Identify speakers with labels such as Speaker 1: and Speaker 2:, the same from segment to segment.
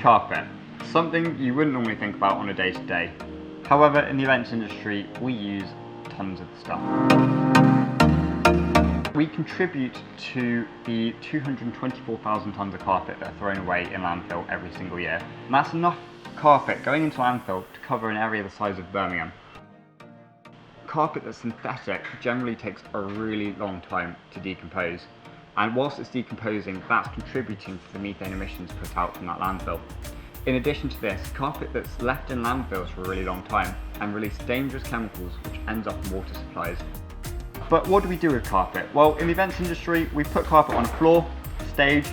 Speaker 1: Carpet. Something you wouldn't normally think about on a day-to-day. However, in the events industry, we use tons of the stuff. We contribute to the 224,000 tonnes of carpet that are thrown away in landfill every single year. And that's enough carpet going into landfill to cover an area the size of Birmingham. Carpet that's synthetic generally takes a really long time to decompose. And whilst it's decomposing, that's contributing to the methane emissions put out from that landfill. In addition to this, carpet that's left in landfills for a really long time and release dangerous chemicals which ends up in water supplies. But what do we do with carpet? Well, in the events industry, we put carpet on a floor, stage,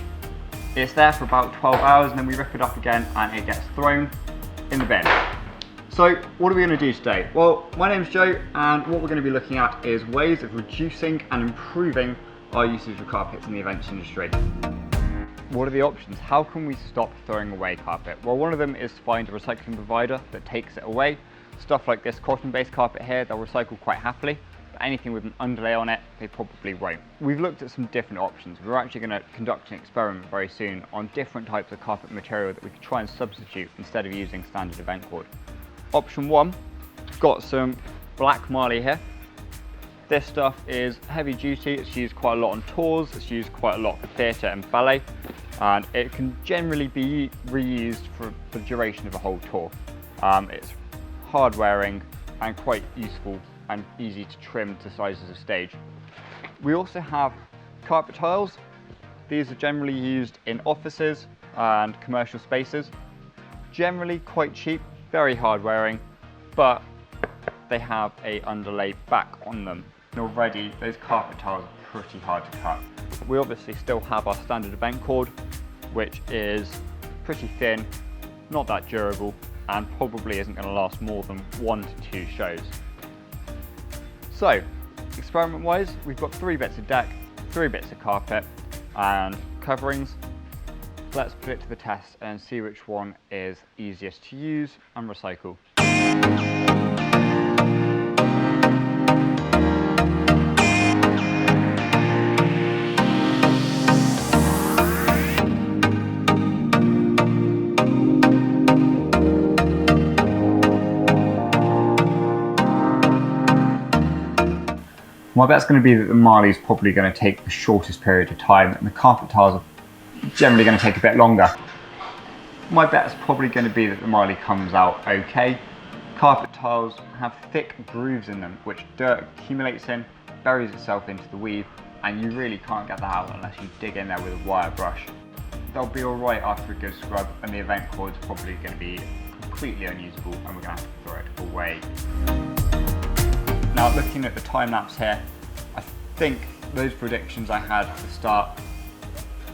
Speaker 1: it's there for about 12 hours and then we rip it up again and it gets thrown in the bin. So what are we going to do today? Well, my name's Joe and what we're going to be looking at is ways of reducing and improving our usage of carpets in the events industry. What are the options? How can we stop throwing away carpet? Well, one of them is to find a recycling provider that takes it away. Stuff like this cotton-based carpet here, they'll recycle quite happily. Anything with an underlay on it, they probably won't. We've looked at some different options. We're actually going to conduct an experiment very soon on different types of carpet material that we could try and substitute instead of using standard event cord. Option one, we've got some black marley here. This stuff is heavy duty, it's used quite a lot on tours, it's used quite a lot for theatre and ballet, and it can generally be reused for the duration of a whole tour. It's hard wearing and quite useful and easy to trim to sizes of stage. We also have carpet tiles. These are generally used in offices and commercial spaces. Generally quite cheap, very hard wearing, but they have a underlay back on them. And already those carpet tiles are pretty hard to cut. We obviously still have our standard event cord, which is pretty thin, not that durable, and probably isn't going to last more than 1 to 2 shows. So, experiment wise, we've got 3 bits of deck, 3 bits of carpet, and coverings. Let's put it to the test and see which one is easiest to use and recycle. My bet's going to be that the marley is probably going to take the shortest period of time and the carpet tiles are generally going to take a bit longer. My bet's probably going to be that the marley comes out okay. Carpet tiles have thick grooves in them which dirt accumulates in, buries itself into the weave, and you really can't get that out unless you dig in there with a wire brush. They'll be alright after a good scrub and the event cord's probably going to be completely unusable and we're going to have to throw it away. Now looking at the time lapse here, I think those predictions I had at the start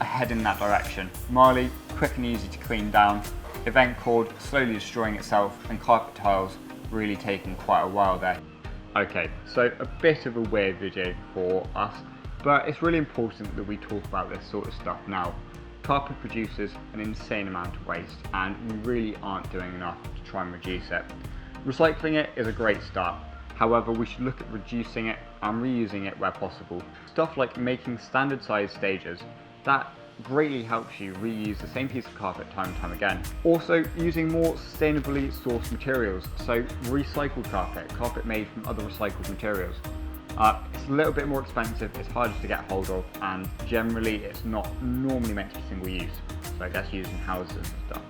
Speaker 1: are heading in that direction. Marley, quick and easy to clean down, event cord slowly destroying itself, and carpet tiles really taking quite a while there. Okay, so a bit of a weird video for us, but it's really important that we talk about this sort of stuff now. Carpet produces an insane amount of waste and we really aren't doing enough to try and reduce it. Recycling it is a great start. However, we should look at reducing it and reusing it where possible. Stuff like making standard size stages, that greatly helps you reuse the same piece of carpet time and time again. Also, using more sustainably sourced materials, so recycled carpet, carpet made from other recycled materials. It's a little bit more expensive, it's harder to get hold of, and generally it's not normally meant to be single use, so I guess used in houses and stuff.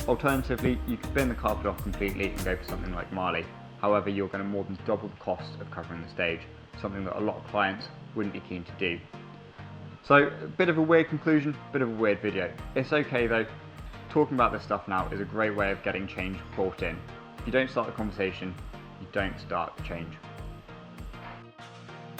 Speaker 1: Alternatively, you could bin the carpet off completely and go for something like marley. However, you're going to more than double the cost of covering the stage, something that a lot of clients wouldn't be keen to do. So, a bit of a weird conclusion, bit of a weird video. It's okay though. Talking about this stuff now is a great way of getting change brought in. If you don't start the conversation, you don't start the change.